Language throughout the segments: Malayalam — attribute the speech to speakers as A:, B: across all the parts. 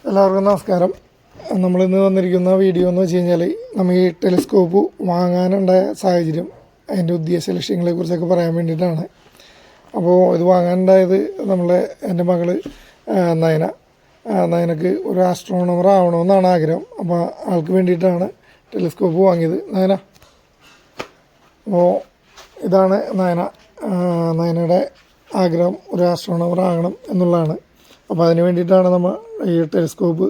A: എല്ലാവർക്കും നമസ്കാരം. നമ്മളിന്ന് വന്നിരിക്കുന്ന വീഡിയോ എന്ന് വെച്ച് കഴിഞ്ഞാൽ നമ്മൾ ഈ ടെലിസ്കോപ്പ് വാങ്ങാനുണ്ടായ സാഹചര്യം, അതിൻ്റെ ഉദ്ദേശ ലക്ഷ്യങ്ങളെക്കുറിച്ചൊക്കെ പറയാൻ വേണ്ടിയിട്ടാണ്. അപ്പോൾ ഇത് വാങ്ങാനുണ്ടായത് എൻ്റെ മകള് നയനക്ക് ഒരു ആസ്ട്രോണമർ ആവണമെന്നാണ് ആഗ്രഹം. അപ്പോൾ ആൾക്ക് വേണ്ടിയിട്ടാണ് ടെലിസ്കോപ്പ് വാങ്ങിയത്. അപ്പോൾ ഇതാണ് നയനയുടെ ആഗ്രഹം, ഒരു ആസ്ട്രോണമർ ആകണം എന്നുള്ളതാണ്. അപ്പോൾ അതിന് വേണ്ടിയിട്ടാണ് നമ്മൾ ഈ ടെലിസ്കോപ്പ്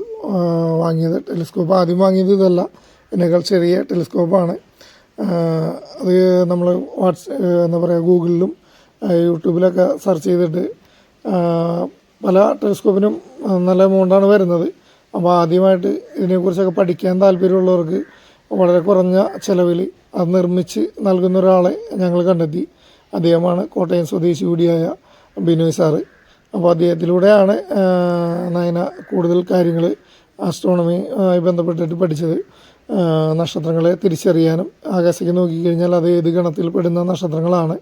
A: വാങ്ങിയത്. ടെലിസ്കോപ്പ് ആദ്യം വാങ്ങിയത് ഇതല്ല, ഇതിനേക്കാൾ ചെറിയ ടെലിസ്കോപ്പാണ്. അത് നമ്മൾ ഗൂഗിളിലും യൂട്യൂബിലൊക്കെ സെർച്ച് ചെയ്തിട്ട് പല ടെലിസ്കോപ്പിനും നല്ല എമൗണ്ടാണ് വരുന്നത്. അപ്പോൾ ആദ്യമായിട്ട് ഇതിനെക്കുറിച്ചൊക്കെ പഠിക്കാൻ താല്പര്യമുള്ളവർക്ക് വളരെ കുറഞ്ഞ ചിലവിൽ അത് നിർമ്മിച്ച് നൽകുന്ന ഒരാളെ ഞങ്ങൾ കണ്ടെത്തി. അദ്ദേഹമാണ് കോട്ടയം സ്വദേശി കൂടിയായ ബിനോയ് സാറ്. അപ്പോൾ അദ്ദേഹത്തിലൂടെയാണ് നയന കൂടുതൽ കാര്യങ്ങൾ ആസ്ട്രോണമിയുമായി ബന്ധപ്പെട്ടിട്ട് പഠിച്ചത്. നക്ഷത്രങ്ങളെ തിരിച്ചറിയാനും, ആകാശത്തേക്ക് നോക്കിക്കഴിഞ്ഞാൽ അത് ഏത് ഗണത്തിൽ പെടുന്ന നക്ഷത്രങ്ങളാണ്,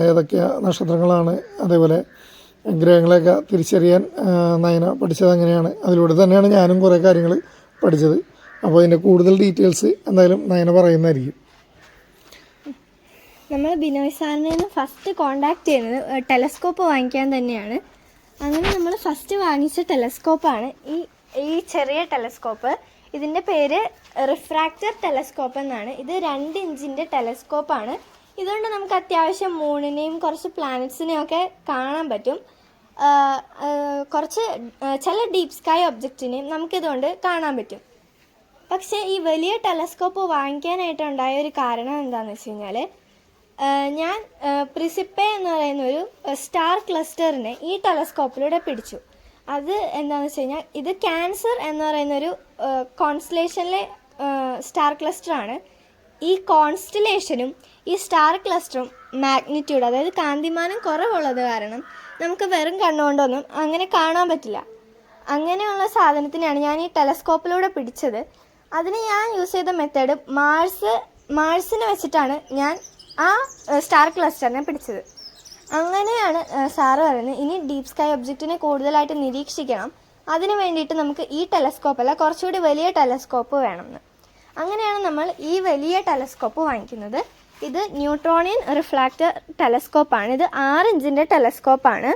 A: ഏതൊക്കെ നക്ഷത്രങ്ങളാണ്, അതേപോലെ ഗ്രഹങ്ങളെയൊക്കെ തിരിച്ചറിയാൻ നയന പഠിച്ചത് അങ്ങനെയാണ്. അതിലൂടെ തന്നെയാണ് ഞാനും കുറേ കാര്യങ്ങൾ പഠിച്ചത്. അപ്പോൾ അതിൻ്റെ കൂടുതൽ ഡീറ്റെയിൽസ് എന്തായാലും നയന പറയുന്നതായിരിക്കും.
B: നമ്മൾ ബിനോയ് സാറിനെ ഫസ്റ്റ് കോണ്ടാക്ട് ചെയ്യുന്നത് ടെലസ്കോപ്പ് വാങ്ങിക്കാൻ തന്നെയാണ്. അങ്ങനെ നമ്മൾ ഫസ്റ്റ് വാങ്ങിച്ച ടെലസ്കോപ്പാണ് ഈ ചെറിയ ടെലസ്കോപ്പ്. ഇതിൻ്റെ പേര് റിഫ്രാക്റ്റർ ടെലസ്കോപ്പ് എന്നാണ്. ഇത് 2 ഇഞ്ചിൻ്റെ ടെലസ്കോപ്പാണ്. ഇതുകൊണ്ട് നമുക്ക് അത്യാവശ്യം മൂണിനെയും കുറച്ച് പ്ലാനറ്റ്സിനെയും ഒക്കെ കാണാൻ പറ്റും. കുറച്ച് ചില ഡീപ് സ്കൈ ഒബ്ജക്റ്റിനെയും നമുക്കിതുകൊണ്ട് കാണാൻ പറ്റും. പക്ഷേ ഈ വലിയ ടെലസ്കോപ്പ് വാങ്ങിക്കാനായിട്ടുണ്ടായ ഒരു കാരണം എന്താണെന്ന് വെച്ച് കഴിഞ്ഞാൽ, ഞാൻ പ്രിസിപ്പെ എന്ന് പറയുന്ന ഒരു സ്റ്റാർ ക്ലസ്റ്ററിനെ ഈ ടെലസ്കോപ്പിലൂടെ പിടിച്ചു. അത് എന്താണെന്ന് വെച്ച് കഴിഞ്ഞാൽ, ഇത് ക്യാൻസർ എന്ന് പറയുന്നൊരു കോൺസ്റ്റലേഷനിലെ സ്റ്റാർ ക്ലസ്റ്ററാണ്. ഈ കോൺസ്റ്റലേഷനും ഈ സ്റ്റാർ ക്ലസ്റ്ററും മാഗ്നിറ്റ്യൂഡ്, അതായത് കാന്തിമാനം കുറവുള്ളത് കാരണം നമുക്ക് വെറും കണ്ണുകൊണ്ടൊന്നും അങ്ങനെ കാണാൻ പറ്റില്ല. അങ്ങനെയുള്ള സാധനത്തിനാണ് ഞാൻ ഈ ടെലസ്കോപ്പിലൂടെ പിടിച്ചത്. അതിന് ഞാൻ യൂസ് ചെയ്ത മെത്തേഡ് മാഴ്സിനെ വെച്ചിട്ടാണ് ഞാൻ ആ സ്റ്റാർ ക്ലസ്റ്ററിനെ പിടിച്ചത്. അങ്ങനെയാണ് സാറ് പറയുന്നത്, ഇനി ഡീപ് സ്കൈ ഒബ്ജക്റ്റിനെ കൂടുതലായിട്ട് നിരീക്ഷിക്കണം, അതിന് വേണ്ടിയിട്ട് നമുക്ക് ഈ ടെലസ്കോപ്പല്ല കുറച്ചുകൂടി വലിയ ടെലസ്കോപ്പ് വേണമെന്ന്. അങ്ങനെയാണ് നമ്മൾ ഈ വലിയ ടെലസ്കോപ്പ് വാങ്ങിക്കുന്നത്. ഇത് ന്യൂട്രോണിയൻ റിഫ്ലാക്റ്റർ ടെലസ്കോപ്പാണ്. ഇത് 6 ഇഞ്ചിൻ്റെ ടെലസ്കോപ്പാണ്.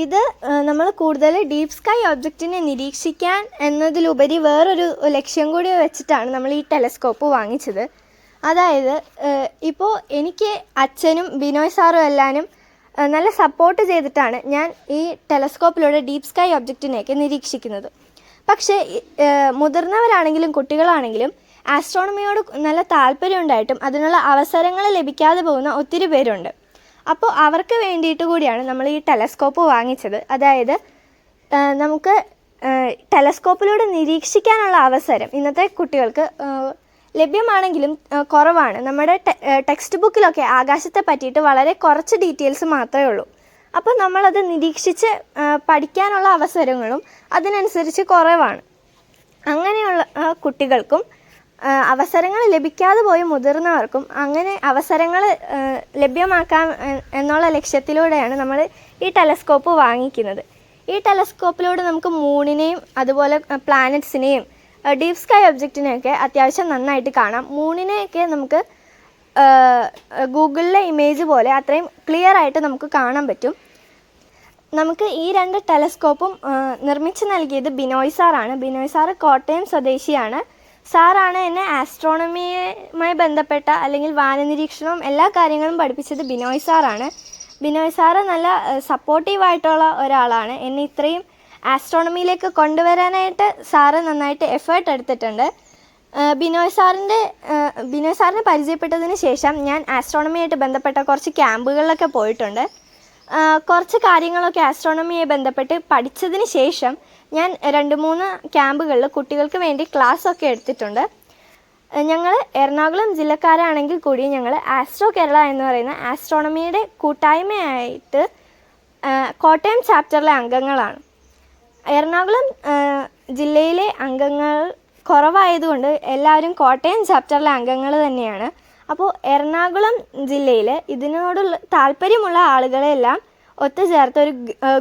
B: ഇത് നമ്മൾ കൂടുതൽ ഡീപ് സ്കൈ ഒബ്ജക്റ്റിനെ നിരീക്ഷിക്കാൻ എന്നതിലുപരി വേറൊരു ലക്ഷ്യം കൂടി വെച്ചിട്ടാണ് നമ്മൾ ഈ ടെലസ്കോപ്പ് വാങ്ങിച്ചത്. അതായത് ഇപ്പോൾ എനിക്ക് അച്ഛനും ബിനോയ് സാറും എല്ലാവരും നല്ല സപ്പോർട്ട് ചെയ്തിട്ടാണ് ഞാൻ ഈ ടെലസ്കോപ്പിലൂടെ ഡീപ് സ്കൈ ഒബ്ജക്റ്റിനെയൊക്കെ നിരീക്ഷിക്കുന്നത്. പക്ഷേ മുതിർന്നവരാണെങ്കിലും കുട്ടികളാണെങ്കിലും ആസ്ട്രോണമിയോട് നല്ല താല്പര്യം ഉണ്ടായിട്ടും അതിനുള്ള അവസരങ്ങൾ ലഭിക്കാതെ പോകുന്ന ഒത്തിരി പേരുണ്ട്. അപ്പോൾ അവർക്ക് വേണ്ടിയിട്ട് കൂടിയാണ് നമ്മൾ ഈ ടെലസ്കോപ്പ് വാങ്ങിച്ചത്. അതായത് നമുക്ക് ടെലസ്കോപ്പിലൂടെ നിരീക്ഷിക്കാനുള്ള അവസരം ഇന്നത്തെ കുട്ടികൾക്ക് ലഭ്യമാണെങ്കിലും കുറവാണ്. നമ്മുടെ ടെക്സ്റ്റ് ബുക്കിലൊക്കെ ആകാശത്തെ പറ്റിയിട്ട് വളരെ കുറച്ച് ഡീറ്റെയിൽസ് മാത്രമേ ഉള്ളൂ. അപ്പോൾ നമ്മളത് നിരീക്ഷിച്ച് പഠിക്കാനുള്ള അവസരങ്ങളും അതിനനുസരിച്ച് കുറവാണ്. അങ്ങനെയുള്ള കുട്ടികൾക്കും അവസരങ്ങൾ ലഭിക്കാതെ പോയ മുതിർന്നവർക്കും അങ്ങനെ അവസരങ്ങൾ ലഭ്യമാക്കാം എന്നുള്ള ലക്ഷ്യത്തിലൂടെയാണ് നമ്മൾ ഈ ടെലസ്കോപ്പ് വാങ്ങിക്കുന്നത്. ഈ ടെലസ്കോപ്പിലൂടെ നമുക്ക് മൂണിനെയും അതുപോലെ പ്ലാനറ്റ്സിനെയും ഡീപ് സ്കൈ ഒബ്ജക്റ്റിനെയൊക്കെ അത്യാവശ്യം നന്നായിട്ട് കാണാം. മൂണിനെയൊക്കെ നമുക്ക് ഗൂഗിളിലെ ഇമേജ് പോലെ അത്രയും ക്ലിയർ ആയിട്ട് നമുക്ക് കാണാൻ പറ്റും. നമുക്ക് ഈ 2 ടെലസ്കോപ്പും നിർമ്മിച്ച് നൽകിയത് ബിനോയ് സാറാണ്. ബിനോയ് സാറ് കോട്ടയം സ്വദേശിയാണ്. സാറാണ് എന്നെ ആസ്ട്രോണമിയുമായി ബന്ധപ്പെട്ട അല്ലെങ്കിൽ വാനനിരീക്ഷണവും എല്ലാ കാര്യങ്ങളും പഠിപ്പിച്ചത് ബിനോയ് സാറാണ്. ബിനോയ് സാറ് നല്ല സപ്പോർട്ടീവായിട്ടുള്ള ഒരാളാണ്. എന്നെ ഇത്രയും ആസ്ട്രോണമിയിലേക്ക് കൊണ്ടുവരാനായിട്ട് സാറ് നന്നായിട്ട് എഫേർട്ട് എടുത്തിട്ടുണ്ട്. ബിനോയ് സാറിനെ പരിചയപ്പെട്ടതിന് ശേഷം ഞാൻ ആസ്ട്രോണമിയായിട്ട് ബന്ധപ്പെട്ട കുറച്ച് ക്യാമ്പുകളിലൊക്കെ പോയിട്ടുണ്ട്. കുറച്ച് കാര്യങ്ങളൊക്കെ ആസ്ട്രോണമിയെ ബന്ധപ്പെട്ട് പഠിച്ചതിന് ശേഷം ഞാൻ 2-3 ക്യാമ്പുകളിൽ കുട്ടികൾക്ക് വേണ്ടി ക്ലാസ്സൊക്കെ എടുത്തിട്ടുണ്ട്. ഞങ്ങൾ എറണാകുളം ജില്ലക്കാരാണെങ്കിൽ കൂടി ഞങ്ങൾ ആസ്ട്രോ കേരള എന്ന് പറയുന്ന ആസ്ട്രോണമിയുടെ കൂട്ടായ്മയായിട്ട് കോട്ടയം ചാപ്റ്ററിലെ അംഗങ്ങളാണ്. എറണാകുളം ജില്ലയിലെ അംഗങ്ങൾ കുറവായതുകൊണ്ട് എല്ലാവരും കോട്ടയം ചാപ്റ്ററിലെ അംഗങ്ങൾ തന്നെയാണ്. അപ്പോൾ എറണാകുളം ജില്ലയിൽ ഇതിനോടുള്ള താല്പര്യമുള്ള ആളുകളെല്ലാം ഒത്തുചേർത്ത് ഒരു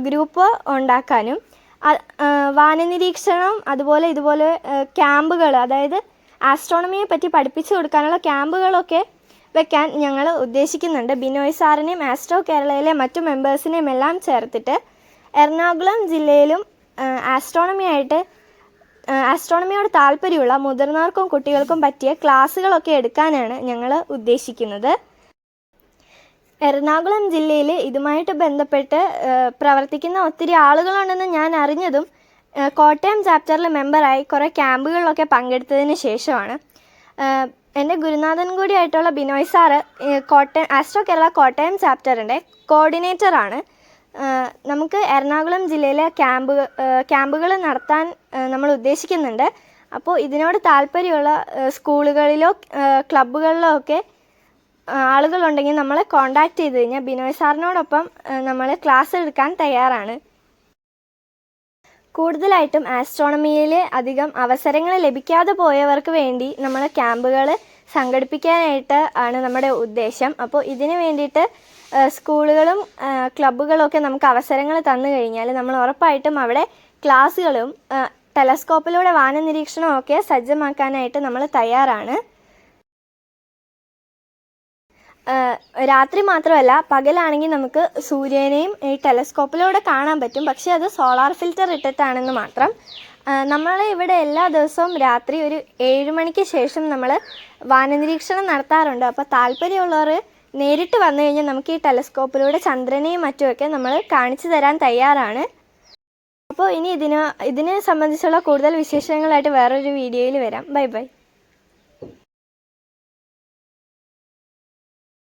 B: ഗ്രൂപ്പ് ഉണ്ടാക്കാനും വാനനിരീക്ഷണം ഇതുപോലെ ക്യാമ്പുകൾ, അതായത് ആസ്ട്രോണമിയെ പറ്റി പഠിപ്പിച്ചു കൊടുക്കാനുള്ള ക്യാമ്പുകളൊക്കെ വെക്കാൻ ഞങ്ങൾ ഉദ്ദേശിക്കുന്നുണ്ട്. ബിനോയ് സാറിനെയും ആസ്ട്രോ കേരളയിലെ മറ്റു മെമ്പേഴ്സിനെയും എല്ലാം ചേർത്തിട്ട് എറണാകുളം ജില്ലയിലും ആസ്ട്രോണമിയോട് താല്പര്യമുള്ള മുതിർന്നവർക്കും കുട്ടികൾക്കും പറ്റിയ ക്ലാസ്സുകളൊക്കെ എടുക്കാനാണ് ഞങ്ങൾ ഉദ്ദേശിക്കുന്നത്. എറണാകുളം ജില്ലയിൽ ഇതുമായിട്ട് ബന്ധപ്പെട്ട് പ്രവർത്തിക്കുന്ന ഒത്തിരി ആളുകളുണ്ടെന്ന് ഞാൻ അറിഞ്ഞതും കോട്ടയം ചാപ്റ്ററിൽ മെമ്പറായി കുറേ ക്യാമ്പുകളിലൊക്കെ പങ്കെടുത്തതിന് ശേഷമാണ്. എൻ്റെ ഗുരുനാഥൻ കൂടിയായിട്ടുള്ള ബിനോയ് സാറ് ആസ്ട്രോ കേരള കോട്ടയം ചാപ്റ്ററിൻ്റെ കോർഡിനേറ്ററാണ്. നമുക്ക് എറണാകുളം ജില്ലയിലെ ക്യാമ്പുകൾ നടത്താൻ നമ്മൾ ഉദ്ദേശിക്കുന്നുണ്ട്. അപ്പോൾ ഇതിനോട് താല്പര്യമുള്ള സ്കൂളുകളിലോ ക്ലബ്ബുകളിലോ ഒക്കെ ആളുകളുണ്ടെങ്കിൽ നമ്മളെ കോൺടാക്റ്റ് ചെയ്ത് കഴിഞ്ഞാൽ ബിനോയ് സാറിനോടൊപ്പം നമ്മൾ ക്ലാസ് എടുക്കാൻ തയ്യാറാണ്. കൂടുതലായിട്ടും ആസ്ട്രോണമിയിൽ അധികം അവസരങ്ങൾ ലഭിക്കാതെ പോയവർക്ക് വേണ്ടി നമ്മൾ ക്യാമ്പുകൾ സംഘടിപ്പിക്കാനായിട്ട് ആണ് നമ്മുടെ ഉദ്ദേശം. അപ്പോൾ ഇതിന് വേണ്ടിയിട്ട് സ്കൂളുകളും ക്ലബ്ബുകളും ഒക്കെ നമുക്ക് അവസരങ്ങൾ തന്നു കഴിഞ്ഞാൽ നമ്മൾ ഉറപ്പായിട്ടും അവിടെ ക്ലാസ്സുകളും ടെലസ്കോപ്പിലൂടെ വാനനിരീക്ഷണവും ഒക്കെ സജ്ജമാക്കാനായിട്ട് നമ്മൾ തയ്യാറാണ്. രാത്രി മാത്രമല്ല, പകലാണെങ്കിൽ നമുക്ക് സൂര്യനെയും ഈ ടെലസ്കോപ്പിലൂടെ കാണാൻ പറ്റും. പക്ഷേ അത് സോളാർ ഫിൽറ്റർ ഇട്ടിട്ടാണെന്ന് മാത്രം. നമ്മൾ ഇവിടെ എല്ലാ ദിവസവും രാത്രി ഒരു 7 മണിക്ക് ശേഷം നമ്മൾ വാനനിരീക്ഷണം നടത്താറുണ്ട്. അപ്പോൾ താല്പര്യമുള്ളവർ നേരിട്ട് വന്നു കഴിഞ്ഞാൽ നമുക്ക് ഈ ടെലസ്കോപ്പിലൂടെ ചന്ദ്രനെയും മറ്റുമൊക്കെ നമ്മൾ കാണിച്ചു തരാൻ തയ്യാറാണ്. അപ്പോൾ ഇനി ഇതിനെ സംബന്ധിച്ചുള്ള കൂടുതൽ വിശേഷങ്ങളായിട്ട് വേറൊരു വീഡിയോയിൽ വരാം. Bye bye.